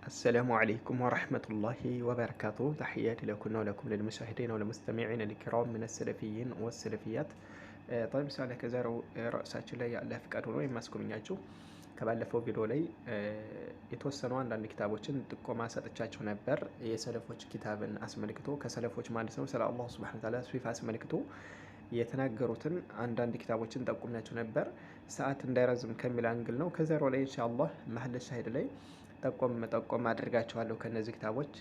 السلام عليكم ورحمة الله وبركاته. تحياتي لكم ولكم للمشاهدين والمستمعين الكرام من السلفيين والسلفيات. طيب سؤال كزارو رأساتي ላይ ያለ ፍቃድ ሆኖ የማስጎበኛችሁ ከባለፈው ቪዲዮ ላይ የተወሰኑ አንዳንድ ኪታቦችን ጥቆማ ሰጥቻችሁ ነበር። የሰለፎች ኪታብን አስመልክቶ ከሰለፎች ማለት ነው ስለ አላህ ሱብሓነሁ ወተዓላ ሲፋ አስመልክቶ የተናገሩትን አንዳንድ ኪታቦችን ጠቁሚያችሁ ነበር። ሰዓት እንዳይረዝም ከሚል አንግል ነው። ከዘሮ ላይ ኢንሻአላህ መሐል ሻሂድ ላይ ጠቆም አድርጋችኋለሁ። ከነዚህ ኪታቦች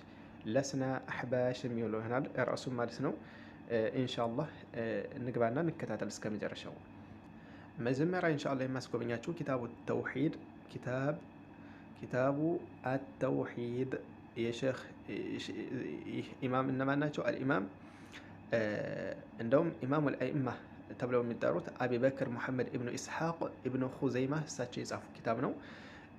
ለስና አህባሽ የሚውለው ይሆናል ራሱን ማለት ነው። ኢንሻአላህ እንግባና እንከታተል እስከ መጨረሻው። መጀመሪያ ኢንሻአላህ የማስጎበኛችሁ ኪታቡ ተውሂድ ኪታቡ አተውሂድ የሼኽ ኢማም እነማን ናቸው? አልኢማም እንደውም ኢማሙ አልአኢማ ተብለው የሚጠሩት አቢ በክር ሙሐመድ ኢብኑ ኢስሐቅ ኢብኑ ኹዘይማ እሳቸው የጻፉ ኪታብ ነው።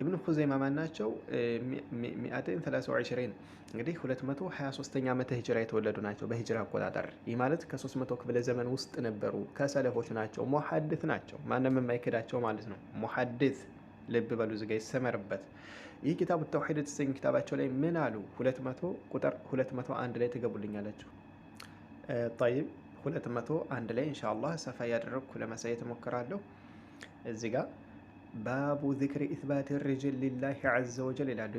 ኢብኑ ኹዘይማ ማን ናቸው? 223 እንግዲህ 223ኛ ዓመተ ሂጅራ የተወለዱ ናቸው በሂጅራ አቆጣጠር። ይህ ማለት ከ300 ክፍለ ዘመን ውስጥ ነበሩ። ከሰለፎች ናቸው። ሙሐዲስ ናቸው። ማንም የማይክዳቸው ማለት ነው። ሙሐዲስ ልብ በሉ ዝጋ ይሰመርበት። ይህ ኪታቡ ተውሂድ የተሰኘ ኪታባቸው ላይ ምን አሉ? 200 ቁጥር 201 ላይ ትገቡልኛላችሁ። طيب 201 ላይ ኢንሻአላህ ሰፋ ያደረኩ ለማሳየት እሞክራለሁ። እዚህ ጋር ባቡ ዚክሪ ኢስባት ሪጅል ሊላሂ ዐዘ ወጀል ይላሉ።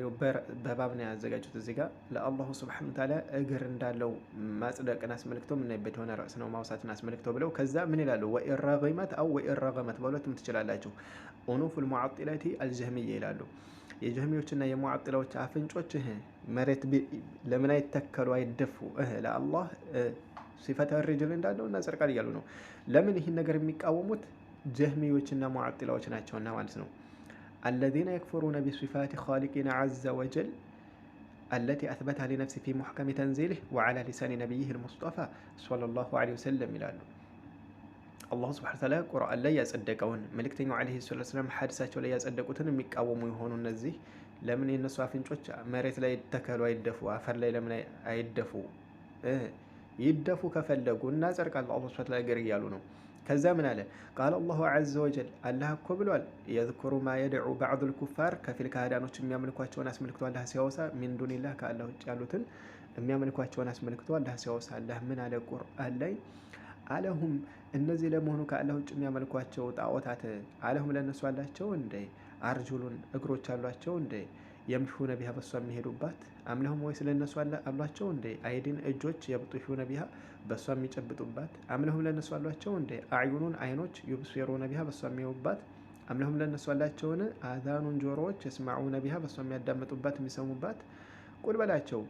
በባብ ነው ያዘጋጁት። እዚህ ጋር ለአላሁ ሱብሓነሁ ወተዓላ እግር እንዳለው ማጽደቅን አስመልክቶ የምናይበት የሆነ ርዕስ ነው። ማውሳትን አስመልክቶ ብለው ከዛ ምን ይላሉ? ወኢረገመት አው ወኢረገመት በሁለቱም ትችላላችሁ። ኡኑፉል ሙዐጢላቲ አልጀህሚያ ይላሉ። የጀህሚዎችና የሙዐጢላዎች አፍንጮች መሬት ለምን አይተከሉ አይደፉ? ለአላህ ሲፈተ ሪጅል እንዳለው እናጸድቃል እያሉ ነው። ለምን ይህን ነገር የሚቃወሙት? ጀህሚዎችና ሙዐጢላዎች ናቸውና ማለት ነው። አለዚነ የክፍሩነ ቢሲፋቲ ኻሊቂና ዐዘ ወጀል አለቲ አስበተሃ ሊነፍሲሂ ፊ ሙሕከሚ ተንዚሊሂ ወዐላ ሊሳኒ ነቢይሂ አልሙስጠፋ ሰለላሁ ዐለይሂ ወሰለም ይላሉ። አላሁ ሱብሓነሁ ወተዓላ ቁርአን ላይ ያጸደቀውን መልእክተኛው ዐለይሂ ሰላቱ ወሰላም ሐዲሳቸው ላይ ያጸደቁትን የሚቃወሙ የሆኑ እነዚህ ለምን የነሱ አፍንጮች መሬት ላይ ይተከሉ አይደፉ? አፈር ላይ ለምን አይደፉ? ይደፉ ከፈለጉ እናጸድቃለን አላህ ሱብሓነሁ ወተዓላ እግር እያሉ ነው። ከዛ ምን አለ? ቃለ አላሁ ዐዘ ወጀል አላህ እኮ ብሏል። የዝኩሩ ማ የድዑ ባዕዱል ኩፋር ከፊል ካህዳኖች የሚያመልኳቸውን አስመልክቶ አላህ ሲያወሳ ሚን ዱኒላህ ከአላህ ውጭ ያሉትን የሚያመልኳቸውን አስመልክቶ አላህ ሲያወሳ አላህ ምን አለ ቁርአን ላይ? አለሁም እነዚህ ለመሆኑ ከአላህ ውጭ የሚያመልኳቸው ጣዖታት አለሁም ለነሱ አላቸው እንደ አርጁሉን እግሮች አሏቸው እንደ የምሹነ ቢሃ በሷ የሚሄዱባት አምለሁም ወይ ስለነሱ አሏቸው እንደ አይዲን እጆች የብጡሹነ ቢሃ በሷ የሚጨብጡባት አምለሁም ለነሱ አሏቸው እንደ አዕዩኑን አይኖች ዩብሲሩነ ቢሃ በሷ የሚያዩባት አምለሁም ለነሱ አላቸውን አዛኑን ጆሮዎች የስማዑነ ቢሃ በሷ የሚያዳምጡባት የሚሰሙባት ቁል በላቸው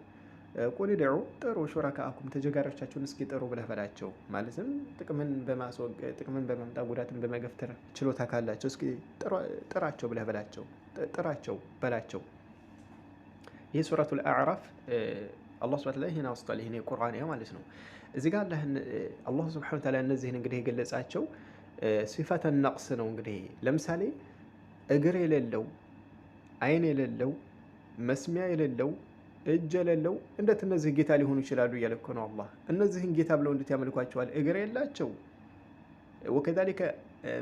ቁል ድዑ ጥሩ ሹረካአኩም ተጀጋሪዎቻችሁን እስኪ ጥሩ ብለህ በላቸው። ማለትም ጥቅምን በማምጣት ጉዳትን በመገፍተር ችሎታ ካላቸው እስኪ ጥራቸው ብለህ በላቸው። ጥራቸው በላቸው። ይህ ሱረቱል አዕራፍ አላህ ሱብሓነሁ ወተዓላ ይህን አውስቷል። ይህን የቁርአን ማለት ነው። እዚህ ጋር አላህ ሱብሓነሁ ወተዓላ እነዚህን እንግዲህ የገለጻቸው ሲፈተ ነቅስ ነው። እንግዲህ ለምሳሌ እግር የሌለው አይን የሌለው መስሚያ የሌለው እጅ የሌለው እንዴት እነዚህ ጌታ ሊሆኑ ይችላሉ? እያለ እኮ ነው አላህ። እነዚህን ጌታ ብለው እንዴት ያመልኳቸዋል? እግር የላቸው ወከዛሊከ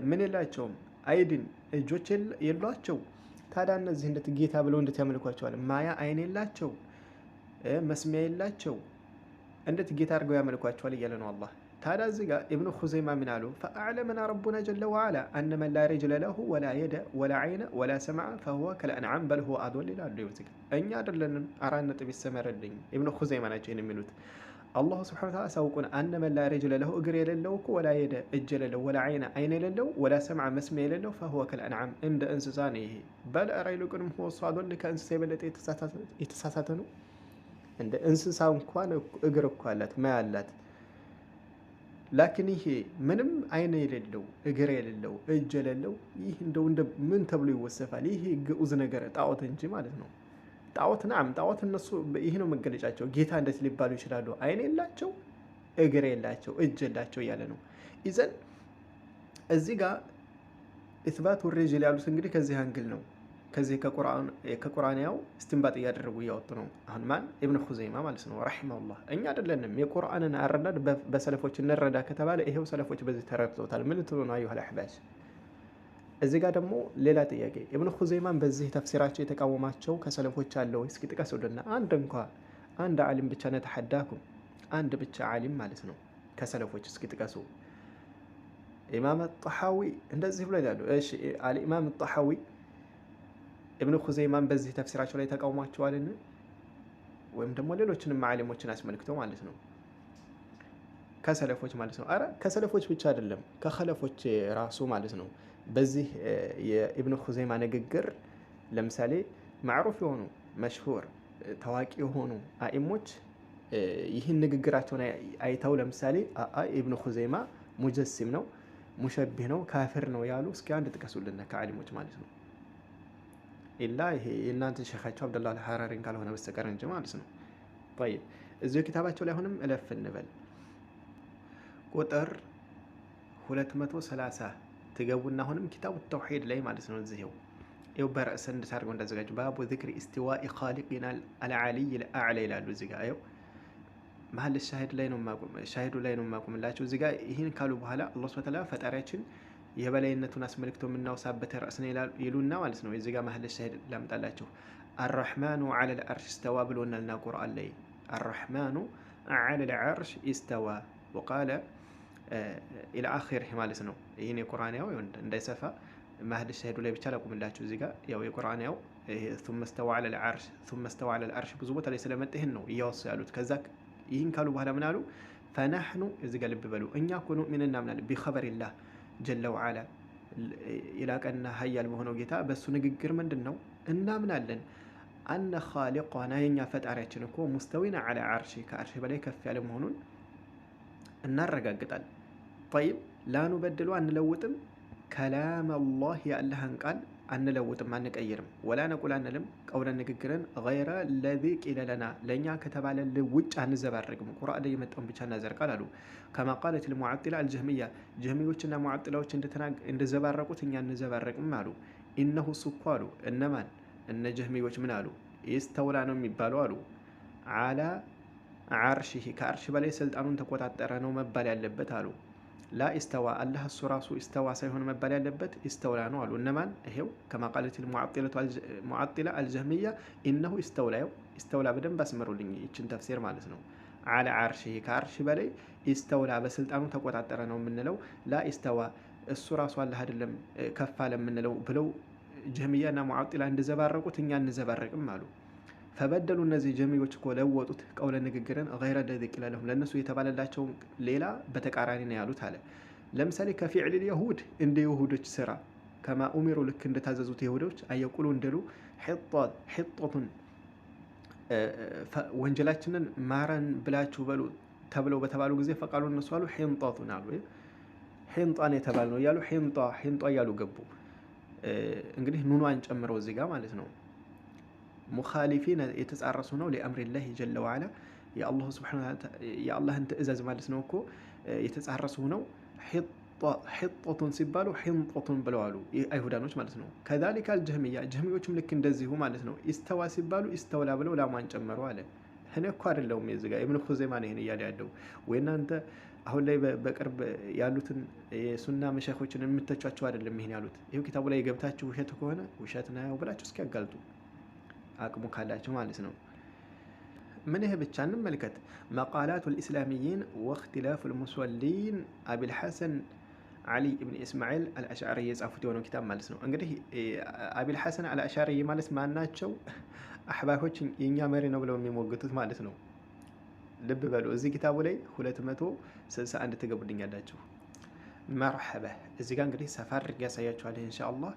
ምን የላቸውም? አይድን እጆች የሏቸው። ታዲያ እነዚህ እንዴት ጌታ ብለው እንዴት ያመልኳቸዋል? ማያ አይን የላቸው መስሚያ የላቸው እንዴት ጌታ አድርገው ያመልኳቸዋል? እያለ ነው አላህ። ታዲያ እዚህ ጋር ኢብኑ ኹዘይማ ምን አሉ? ፈአዕለመና ረቡና ጀለ ወዐላ አነ መን ላ ሪጅለ ለሁ ወላ የደ ወላ ዐይነ ወላ ሰምዐ ፈሁወ ከልአንዓም በል ሁወ አድወል ይላሉ። እዚህ ጋር እኛ አይደለንም 4 ነጥብ ይሰመረልኝ። ኢብኑ ኹዘይማ ናቸው ይህን የሚሉት። አላሁ ሱብሓነሁ ወተዓላ ሳውቁን አነ መን ላ ሪጅለ ለሁ እግር የሌለው እኮ ወላ የደ እጅ የሌለው ወላ ዐይነ አይን የሌለው ወላ ሰምዐ መስሚያ የሌለው ፈሁወ ከልአንዓም እንደ እንስሳ ነው ይሄ። በል ኧረ ይልቁንም ሁወ እሱ አድወል ከእንስሳ የበለጠ የተሳሳተ ነው። እንደ እንስሳ እንኳን እግር እኮ አላት ማያ አላት። ላኪን ይሄ ምንም አይን የሌለው እግር የሌለው እጅ የሌለው ይህ እንደው እንደ ምን ተብሎ ይወሰፋል? ይሄ ግዑዝ ነገር ጣዖት እንጂ ማለት ነው። ጣዖት ናም ጣዖት እነሱ ይሄ ነው መገለጫቸው። ጌታ እንዴት ሊባሉ ይችላሉ? አይን የላቸው እግር የላቸው እጅ የላቸው እያለ ነው። ኢዘን እዚህ ጋር ኢስባቱ ሪጅል ያሉት እንግዲህ ከዚህ አንግል ነው። ከዚህ ከቁርአንያው እስትንባጥ እያደረጉ እያወጡ ነው። አሁን ማን? ኢብኑ ኹዘይማ ማለት ነው ረሂመሁላህ። እኛ አይደለንም የቁርአንን አረዳድ በሰለፎች እንረዳ ከተባለ ይሄው ሰለፎች በዚህ ተረድተውታል። ምን ትሉ ነው አዩሀል አሕባሽ? እዚህ ጋር ደግሞ ሌላ ጥያቄ ኢብኑ ኹዘይማን በዚህ ተፍሲራቸው የተቃወማቸው ከሰለፎች አለው እስኪ ጥቀሱልና አንድ እንኳ አንድ ዓሊም ብቻ ነተሐዳኩም አንድ ብቻ ዓሊም ማለት ነው ከሰለፎች እስኪ ጥቀሱ። ኢማም ጣሐዊ እንደዚህ ብሎ ይላሉ። እሺ አልኢማም ጣሐዊ ኢብኑ ኹዘይማን በዚህ ተፍሲራቸው ላይ ተቃውሟቸዋልን? ወይም ደግሞ ሌሎችንም ዓሊሞችን አስመልክተው ማለት ነው ከሰለፎች ማለት ነው። አረ ከሰለፎች ብቻ አይደለም ከኸለፎች ራሱ ማለት ነው። በዚህ የኢብኑ ኹዘይማ ንግግር ለምሳሌ ማዕሩፍ የሆኑ መሽሁር ታዋቂ የሆኑ አኢሞች ይህን ንግግራቸውን አይተው ለምሳሌ ኢብኑ ኹዘይማ ሙጀሲም ነው፣ ሙሸቢህ ነው፣ ካፊር ነው ያሉ እስኪ አንድ ጥቀሱልን ከዓሊሞች ማለት ነው። ኢላ ይሄ የእናንተ ሼኻቸው አብደላህ አልሐራሪን ካልሆነ በስተቀር እንጂ ማለት ነው። ጠይብ እዚሁ ኪታባቸው ላይ አሁንም እለፍ እንበል ቁጥር 230 ትገቡና አሁንም ኪታቡ ተውሂድ ላይ ማለት ነው እዚህው ይኸው በርዕስ እንድታርገው እንዳዘጋጁ ባቡ ዚክሪ ኢስቲዋኢ ኻሊቂና አልዓሊይ አልአዕላ ይላሉ። እዚህ ጋር ይኸው መሀል ሻሂድ ላይ ነው ሻሂዱ ላይ ነው የማቆምላቸው። እዚህ ጋር ይህን ካሉ በኋላ አላህ ሱብሓነሁ ወተዓላ ፈጣሪያችን የበላይነቱን አስመልክቶ የምናወሳበት ርዕስ ነው ይሉና ማለት ነው። እዚህ ጋር መሀል ሻሂድ ላምጣላችሁ። አርረሕማኑ ዐለል ዐርሽ ኢስተዋ ብሎናልና ቁርአን ላይ አርረሕማኑ ዐለል ዐርሽ ኢስተዋ ወቃለ ኢላ አኺሪህ ማለት ነው። ይህን የቁርአን ያው እንዳይሰፋ መሀል ሻሂዱ ላይ ብቻ ላቁምላችሁ። እዚህ ጋር ያው የቁርአን ያው ثم استوى على العرش ثم استوى على العرش ብዙ ቦታ ላይ ስለመጣ ይህን ነው እያወሱ ያሉት። ከዛ ይህን ካሉ በኋላ ምን አሉ? ፈናሕኑ እዚህ ጋር ልብ በሉ እኛ እኮ ኑእሚን እናምናለን ቢኸበሪላህ ጀለ ወዓላ የላቀና ሀያል በሆነው ጌታ በእሱ ንግግር ምንድን ነው እናምናለን። አነ ኻሊቃና የኛ ፈጣሪያችን እኮ ሙስተዊና ዐላ ዐርሺ ከዐርሺ በላይ ከፍ ያለ መሆኑን እናረጋግጣል። ጠይብ ላኑበድሉ አንለውጥም ከላም አላህ የአላህን ቃል አንለውጥም አንቀይርም። ወላ ነቁል አንልም ቀውለን ንግግርን ገይረ ለዚ ቂለ ለና ለእኛ ከተባለ ውጭ አንዘባረቅም። ቁርአን ላይ የመጣውን ብቻ እናዘርቃል አሉ። ከማ ቃለት ልሙዓጢላ አልጀህሚያ ጀህሚዎችና ሙዓጢላዎች እንደዘባረቁት እኛ እንዘባረቅም አሉ። ኢነሁ ሱኩ አሉ እነማን እነ ጀህሚዎች ምን አሉ? ኢስተውላ ነው የሚባሉ አሉ አላ ዓርሺሂ ከዓርሽ በላይ ስልጣኑን ተቆጣጠረ ነው መባል ያለበት አሉ። ላ ኢስተዋ አላህ እሱ ራሱ ኢስተዋ ሳይሆን መባል ያለበት ኢስተውላ ነው አሉ። እነማን? ይሄው ከማ ቃለት ሙዓጢላ አልጀህሚያ ኢነሁ ኢስተውላ ኢስተውላ በደንብ አስመሩልኝ ይችን ተፍሲር ማለት ነው። አላ ዓርሺሂ ከዓርሽ በላይ ኢስተውላ በስልጣኑ ተቆጣጠረ ነው የምንለው። ላ ኢስተዋ እሱ ራሱ አላህ አይደለም ከፍ አለ የምንለው ብለው ጀህሚያና ሙዓጢላ እንደዘባረቁት እኛ እንዘባረቅም አሉ። ፈበደሉ እነዚህ ጀህሚዎች እኮ ለወጡት ቀውለ ንግግርን ገይረ ለዚ ቂለ ለሁም ለእነሱ የተባለላቸው ሌላ በተቃራኒ ነው ያሉት አለ። ለምሳሌ ከፊዕል ልየሁድ እንደ የሁዶች ስራ ከማ ኡሚሩ ልክ እንደታዘዙት የሁዶች አየቁሉ እንደሉ ሒጦቱን ወንጀላችንን ማረን ብላችሁ በሉ ተብለው በተባሉ ጊዜ ፈቃሉ እነሱ አሉ ሒንጣቱን አሉ። ሒንጣን የተባል ነው እያሉ ሒንጧ እያሉ ገቡ። እንግዲህ ኑኗን ጨምረው እዚህ ጋር ማለት ነው። ሙኻሊፊን የተጻረሱ ነው ሊአምሪላህ ጀለ ወዓላ የአላሁ ሱብሓነሁ ወተዓላ የአላህን ትእዛዝ ማለት ነው እኮ የተጻረሱ ነው። ሒጦቱን ሲባሉ ሒንጦቱን ብለዋሉ አይሁዳኖች ማለት ነው። ከዛሊከ አልጀህሚያ ጀህሚዎችም ልክ እንደዚሁ ማለት ነው። ኢስተዋ ሲባሉ ኢስተውላ ብለው ላሟን ጨመሩ አለ። እኔ እኮ አይደለሁም የዚህ ጋር ኢብኑ ኹዘይማ ነው ይሄን እያለ ያለው ወይ እናንተ አሁን ላይ በቅርብ ያሉትን የሱና መሸኾችን የምትተቿቸው አይደለም ይሄን ያሉት። ይሄው ኪታቡ ላይ ገብታችሁ ውሸት ከሆነ ውሸት ነው ብላችሁ እስኪ ያጋልጡ አቅሙ ካላችሁ ማለት ነው። ምን ይሄ ብቻ እንመልከት። መቃላቱ ልእስላሚይን ወእክትላፉ ልሙሰሊን አቢልሐሰን ዓሊ ብን እስማኤል አልአሽዓሪ የጻፉት የሆነው ኪታብ ማለት ነው። እንግዲህ አቢልሐሰን አልአሽዓሪ ማለት ማናቸው? አሕባሾች የእኛ መሪ ነው ብለው የሚሞግቱት ማለት ነው። ልብ በሉ እዚህ ኪታቡ ላይ 261 ትገቡልኛላችሁ። መርሐባ እዚህ ጋር እንግዲህ ሰፋ አድርጌ ያሳያችኋለሁ ኢንሻአላህ።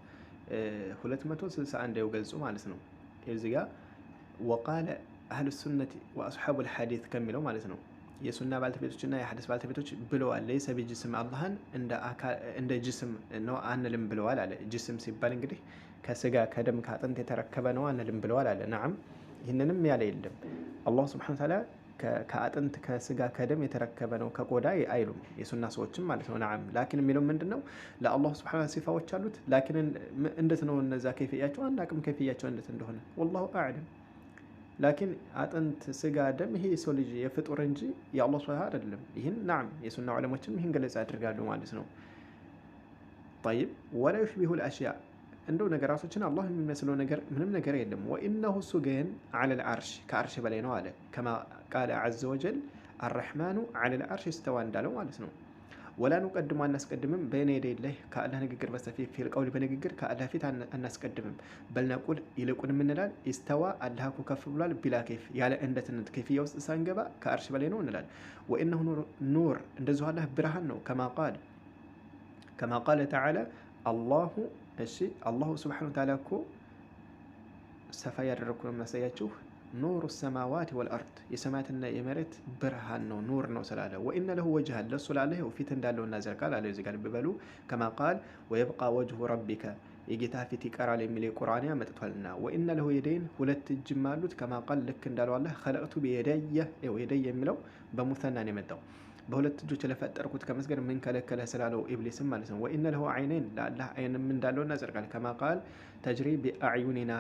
261 ያው ገልጹ ማለት ነው። እዚህ ጋር ወቃለ አህሉ ሱነቲ ወአስሓቡ ልሐዲት ከሚለው ማለት ነው የሱና ባልተቤቶችና የሐዲስ ባልተቤቶች ብለዋል። ለይሰ ቢጅስም አላህን እንደ ጅስም ነው አንልም ብለዋል አለ። ጅስም ሲባል እንግዲህ ከስጋ ከደም ከአጥንት የተረከበ ነው አንልም ብለዋል አለ። ነዓም ይህንንም ያለ የለም። አላህ ሱብሓነሁ ወተዓላ ከአጥንት ከስጋ ከደም የተረከበ ነው ከቆዳ አይሉም የሱና ሰዎችም ማለት ነው። ነዓም ላኪን የሚለው ምንድን ነው? ለአላህ ሱብሓነሁ ወተዓላ ሲፋዎች አሉት። ላኪን እንዴት ነው እነዛ ከይፍያቸው አናውቅም፣ ከይፍያቸው እንዴት እንደሆነ ወላሁ አዕለም። ላኪን አጥንት ስጋ ደም ይሄ የሰው ልጅ የፍጡር እንጂ የአላህ ሱብሓነሁ ወተዓላ አይደለም። ይህን ነዓም የሱና ዑለሞችም ይህን ገለጻ ያደርጋሉ ማለት ነው። ጠይብ ወላ ዩሽቢሁል አሽያ እንደው ነገራቶችን አላህ የሚመስለው ነገር ምንም ነገር የለም። ወኢነሁ እሱ ግን ዐለል ዐርሽ ከዐርሽ በላይ ነው አለ። ከማ ቃለ ዐዘ ወጀል አረሕማኑ ዐለል ዐርሽ እስተዋ እንዳለው ማለት ነው። ወላ ኑቀድሙ አናስቀድምም በይነ የደይላህ ከአላህ ንግግር በስተፊት ፊል ቀውል በንግግር ከአላህ ፊት አናስቀድምም። በልነቁል ይልቁንም እንላል ኢስተዋ አላህ እኮ ከፍ ብሏል ቢላ ኬፍ ያለ እንደትነት ኬፍያ ውስጥ ሳንገባ ከዐርሽ በላይ ነው እንላል። ወኢነሁ ኑር እንደዚሁ አላህ ብርሃን ነው። ከማ ቃለ ተዓላ አላሁ እሺ አላሁ ስብሓነሁ ወተዓላ እኮ ሰፋ ያደረግኩ ነው የሚያሳያችሁ ኑሩ ሰማዋት ወልአርድ የሰማያትና የመሬት ብርሃን ነው ኑር ነው ስላለ ወኢነ ለሁ ወጅሃን ለሱ ላለ ፊት እንዳለው እናዘርቃል አለ። እዚህ ጋር ልብ በሉ ከማ ቃል ወየብቃ ወጅሁ ረቢከ የጌታ ፊት ይቀራል የሚል የቁርአን መጥቷልና ወኢነ ለሁ የደይን ሁለት እጅም አሉት ከማ ቃል ልክ እንዳለው አላህ ኸለቅቱ ቢየደየ የደይ የሚለው በሙሰና ነው የመጣው በሁለት እጆች ለፈጠርኩት ከመስገድ ምን ከለከለ ስላለው ኢብሊስም ማለት ነው። ወኢነ ለሁ ዐይነይን ለአላህ ዐይንም እንዳለው እናዘርቃል ከማ ቃል ተጅሪ ቢአዕዩኒና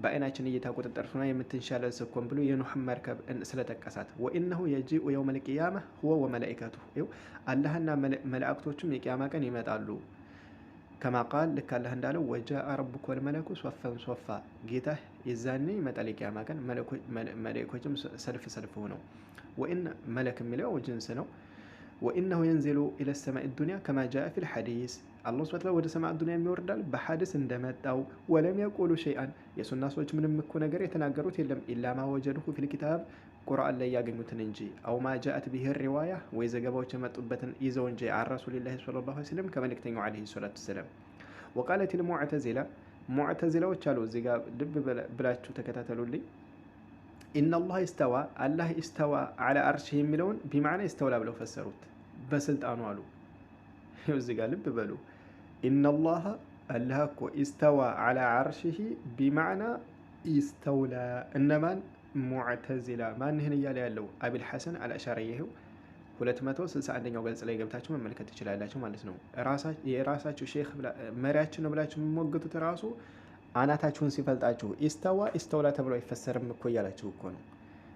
በአይናችን እይታ ቁጥጥር ሆና የምትንሻለል ስኮን ብሎ የኑሕን መርከብ ስለጠቀሳት ወኢነሁ የጂኡ የውመል ቂያማ ሁወ ወመላኢከቱሁ አላህና መላእክቶቹም የቂያማ ቀን ይመጣሉ። ከማ ቃል ልክ አላህ እንዳለው ወጃአ ረቡከ ወልመለኩ ሶፈን ሶፋ ጌታህ የዛኔ ይመጣል የቂያማ ቀን መላእክቶችም ሰልፍ ሰልፍ ሆነው ወኢነ መለክ የሚለው ጅንስ ነው። ወኢነሁ የንዚሉ ኢለ ሰማኢ ዱንያ ከማ ጃአ ፊል ሐዲስ አላህ ሱብሓነሁ ወተዓላ ወደ ሰማዕ ዱንያ የሚወርዳል በሐዲስ እንደመጣው ወለም የቁሉ ሸይአን የሱና ሰዎች ምንም እኮ ነገር የተናገሩት የለም ኢላ ማ ወጀዱሁ ፊል ኪታብ ቁርአን ላይ ያገኙትን እንጂ አው ማ ጃአት ቢሂ ሪዋያ ወይ ዘገባዎች የመጡበትን ይዘው እንጂ አን ረሱሊላሂ ሰለላሁ ዐለይሂ ወሰለም ከመልእክተኛው ዐለይሂ ሰላቱ ወሰላም። ወቃለት ልሙዕተዚላ ሙዕተዚላዎች አሉ እዚህ ጋር ልብ ብላችሁ ተከታተሉልኝ። ኢነላህ ኢስተዋ አላህ ኢስተዋ ዐላ ዐርሺሂ የሚለውን ቢማዕና ኢስተውላ ብለው ፈሰሩት በስልጣኑ አሉ። እዚህ ጋር ልብ በሉ ኢነላህ አላህ እኮ ኢስተዋ ዐላ ዐርሺሂ ቢማዕና ኢስተውላ እነማን ሙዕተዚላ ማን ይህን እያለ ያለው አቢል ሐሰን አልአሻሪ ይኸው 261ኛው ገጽ ላይ ገብታችሁ መመልከት ትችላላችሁ ማለት ነው። የራሳችሁ ሼክ መሪያችን ነው ብላችሁ የምትሞግቱት ራሱ አናታችሁን ሲፈልጣችሁ ኢስተዋ ኢስተውላ ተብሎ አይፈሰርም እኮ እያላችሁ እኮ ነው።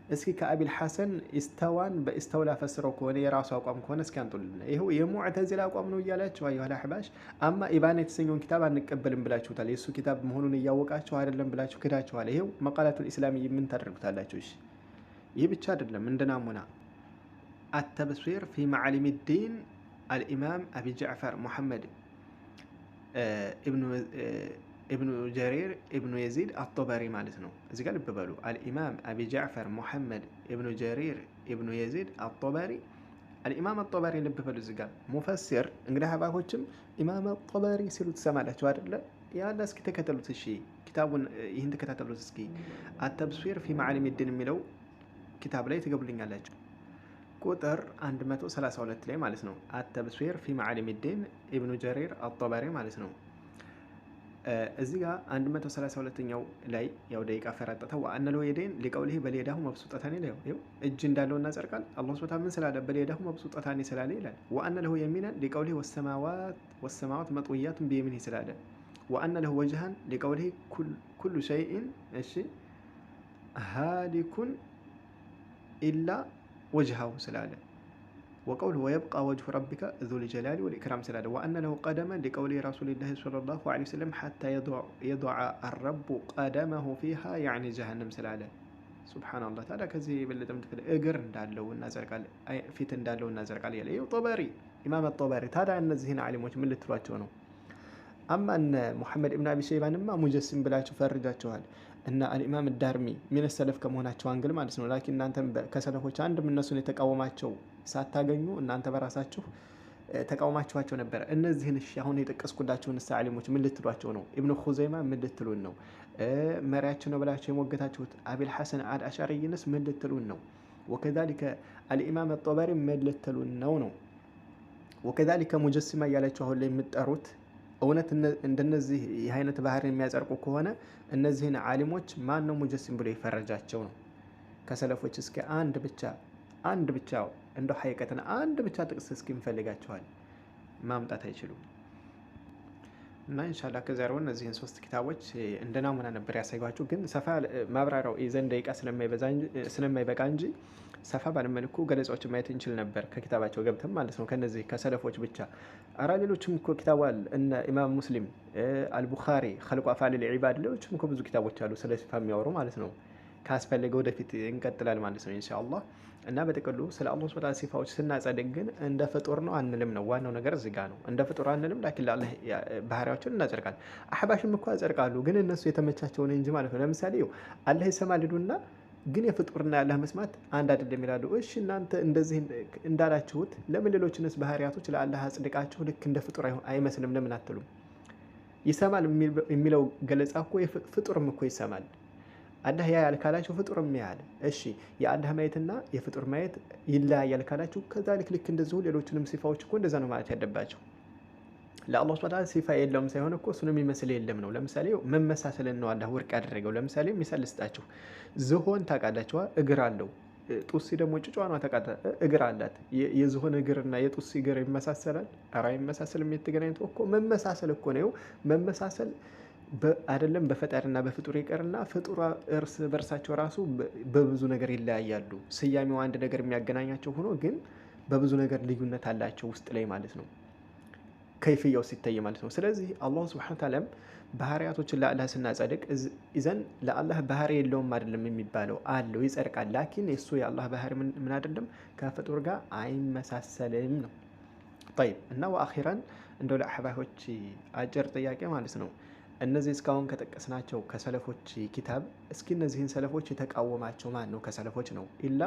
እስኪ ከአቢል ሐሰን ኢስተዋን በኢስተውላ ፈስረው ከሆነ የራሱ አቋም ከሆነ እስኪ አንጡልን። ይኸው የሙዕተዚላ አቋም ነው እያላችሁ አዩሃል አሕባሽ። አማ ኢባና የተሰኘውን ኪታብ አንቀበልም ብላችሁታል። የእሱ ኪታብ መሆኑን እያወቃችሁ አይደለም ብላችሁ ክዳችኋል። ይኸው መቃላቱል ኢስላሚ ምን ታደርጉታላችሁ? እሺ ይህ ብቻ አይደለም እንደ ናሙና አተብሲር ፊ መዓሊም ዲን አልኢማም አቢ ጃዕፈር ሙሐመድ ኢብኑ ጀሪር ኢብኑ የዚድ አጦበሪ ማለት ነው። እዚህ ጋር ልብ በሉ አልኢማም አቢ ጃዕፈር ሙሐመድ ኢብኑ ጀሪር ኢብኑ የዚድ አጦበሪ አልኢማም አጦበሪ ልብ በሉ እዚህ ጋር ሙፈሲር። እንግዲህ አባኮችም ኢማም አጦበሪ ሲሉ ትሰማላችሁ አይደለ? ያለ እስኪ ተከተሉት። እሺ ኪታቡን ይህን ተከታተሉት እስኪ አተብሲር ፊ መዓሊም ዲን የሚለው ኪታብ ላይ ትገቡልኛላችሁ ቁጥር 132 ላይ ማለት ነው። አተብሲር ፊ መዓሊም ዲን ኢብኑ ጀሪር አጦበሪ ማለት ነው። እዚህ ጋር 132ኛው ላይ ያው ደቂቃ ፈረጠተው ወአነ ለው የደይን ሊቀውሊሂ በልየዳሁ መብሱጠታኒ ይላል። ይኸው እጅ እንዳለው እናጸርቃል። አላህ ሱብሓነሁ ምን ስላለ በልየዳሁ መብሱጠታኒ ስላለ ይላል። ወአነ ለሁ የሚናን ሊቀውሊሂ ወሰማዋት መጥውያቱን ቢየሚኒሂ ስላለ ወአነ ለሁ ወጅሃን ሊቀውሊሂ ኩሉ ሸይኢን እሺ ሃሊኩን ኢላ ወጅሃሁ ስላለ ወቀውል ወየብቃ ወጅሁ ረቢከ ዙል ጀላሊ ወልኢክራም ስላለ ወአነ ለሁ ቀደመን ሊቀውሊ ረሱሊላሂ ሰለላሁ ዐለይሂ ወሰለም ሐታ የضع الرب قدمه فيها يعني ጀሃነም ስላለ ሱብሃነላህ። ታዲያ ከዚህ የበለጠ ምትፈል እግር እንዳለው እናዘርቃለን ፊት እንዳለው እናዘርቃለን ያለ ይኸው ጦበሪ ኢማም ጦበሪ። ታዲያ እነዚህን ዓሊሞች ምን ልትሏቸው ነው? አማ እነ ሙሐመድ ኢብኑ አቢ ሸይባንማ ሙጀሲም ብላችሁ ፈርጃችኋል። እና አልኢማም ዳርሚ ምን ሰለፍ ከመሆናቸው አንግል ማለት ነው። ላኪን እናንተም ከሰለፎች አንድም እነሱን የተቃወማቸው ሳታገኙ እናንተ በራሳችሁ ተቃውማችኋቸው ነበር። እነዚህን እሺ አሁን የጠቀስኩላችሁን ዓሊሞች ምን ልትሏቸው ነው? ኢብኑ ኹዘይማ ምን ልትሉን ነው? መሪያችን ነው ብላችሁ የሞገታችሁት አቢል ሐሰን አልአሻሪይንስ ምን ልትሉን ነው? ወከዛሊከ አልኢማም አጦበሪ ምን ልትሉን ነው? ወከዛሊከ ሙጀሲማ እያላችሁ አሁን ላይ የምትጠሩት እውነት እንደነዚህ ይህ አይነት ባህር የሚያጸርቁ ከሆነ እነዚህን ዓሊሞች ማን ነው ሙጀሲም ብሎ የፈረጃቸው ነው? ከሰለፎች እስከ አንድ ብቻ እንደው ሐቂቀትን አንድ ብቻ ጥቅስ እስኪ እንፈልጋቸዋል ማምጣት አይችሉም። እና ኢንሻአላህ ከዛሬው እነዚህን 3 ኪታቦች እንደ ናሙና ነበር ያሳየኋችሁ። ግን ሰፋ ማብራሪያው የዘንድ ደቂቃ ስለማይበቃ እንጂ ሰፋ ባለመልኩ ገለጻዎችን ማየት እንችል ነበር ከኪታባቸው ገብተን ማለት ነው። ከነዚህ ከሰለፎች ብቻ አራ ሌሎችም እኮ ኪታብ አለ እነ ኢማም ሙስሊም፣ አልቡኻሪ፣ ኸልቁ አፍዓሊል ዒባድ ሌሎችም እኮ ብዙ ኪታቦች አሉ ስለ ሲፋ የሚያወሩ ማለት ነው። ካስፈለገ ወደፊት እንቀጥላል ማለት ነው ኢንሻአላህ። እና በጥቅሉ ስለ አላህ ሱብሓነሁ ወተዓላ ሲፋዎች ስናጸድቅ ግን እንደ ፍጡር ነው አንልም ነው ዋናው ነገር እዚህ ጋር ነው። እንደ ፍጡር አንልም፣ ላኪን ለአላህ ባህሪያዎችን እናጸድቃለን። አህባሽም እኮ ያጸድቃሉ፣ ግን እነሱ የተመቻቸውን እንጂ ማለት ነው። ለምሳሌ አላህ ይሰማል ይሉና ግን የፍጡርና ያላህ መስማት አንድ አይደለም ይላሉ። እሺ እናንተ እንደዚህ እንዳላችሁት ለምን ሌሎችንስ ባህሪያቶች ለአላህ አጽድቃችሁ ልክ እንደ ፍጡር አይመስልም ለምን አትሉም? ይሰማል የሚለው ገለጻ እኮ ፍጡርም እኮ ይሰማል። አላህ ያያል ካላችሁ ፍጡርም ያያል። እሺ የአላህ ማየትና የፍጡር ማየት ይለያያል ካላችሁ ከዛልክ ልክ እንደዚሁ ሌሎችንም ሲፋዎች እኮ እንደዛ ነው ማለት ያለባቸው። ለአላህ ሱብሓነሁ ወተዓላ ሲፋ የለውም ሳይሆን እኮ እሱን የሚመስል የለም ነው። ለምሳሌ መመሳሰልን ነው አላህ ውድቅ ያደረገው። ለምሳሌ ሚሳል ልስጣችሁ። ዝሆን ታውቃላችኋ? እግር አለው። ጡሲ ደግሞ ጭጫዋ ነው ታውቃታ፣ እግር አላት። የዝሆን እግርና የጡሲ እግር ይመሳሰላል? ኧረ አይመሳሰልም። የተገናኝቶ እኮ መመሳሰል እኮ ነው። መመሳሰል አይደለም በፈጣሪና በፍጡር ይቀርና ፍጡር እርስ በርሳቸው ራሱ በብዙ ነገር ይለያያሉ። ስያሜው አንድ ነገር የሚያገናኛቸው ሆኖ ግን በብዙ ነገር ልዩነት አላቸው ውስጥ ላይ ማለት ነው፣ ከይፍያው ሲታይ ማለት ነው። ስለዚህ አላህ ሱብሓነሁ ወተዓላ ባህሪያቶችን ለአላህ ስናጸድቅ ኢዘን ለአላህ ባህሪ የለውም አይደለም የሚባለው፣ አለው ይጸድቃል። ላኪን የእሱ የአላህ ባህሪ ምን አይደለም ከፍጡር ጋር አይመሳሰልም ነው። ጠይብ እና ወአኺራን እንደው ለአሕባሾች አጭር ጥያቄ ማለት ነው። እነዚህ እስካሁን ከጠቀስናቸው ከሰለፎች ኪታብ እስኪ እነዚህን ሰለፎች የተቃወማቸው ማን ነው? ከሰለፎች ነው ኢላ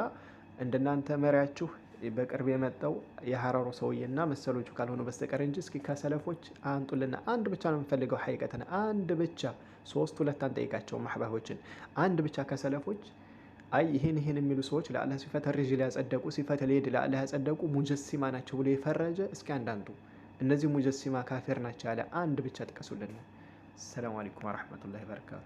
እንደናንተ መሪያችሁ በቅርብ የመጣው የሐረሩ ሰውዬና መሰሎቹ ካልሆኑ በስተቀር እንጂ እስኪ ከሰለፎች አንጡልና። አንድ ብቻ ነው የምፈልገው ሐቂቀተን አንድ ብቻ፣ 2 አንጠይቃቸውም አሕባሾችን። አንድ ብቻ ከሰለፎች አይ ይሄን የሚሉ ሰዎች ለአላህ ሲፈተ ሪጅል ያጸደቁ ሲፈተ ልየድ ለአላህ ያጸደቁ ሙጀሲማ ናቸው ብሎ የፈረጀ እስኪ አንዳንዱ እነዚህ ሙጀሲማ ካፊር ናቸው ያለ አንድ ብቻ ጥቀሱልን። ሰላም አለይኩም ወራህመቱላሂ ወበረካቱ።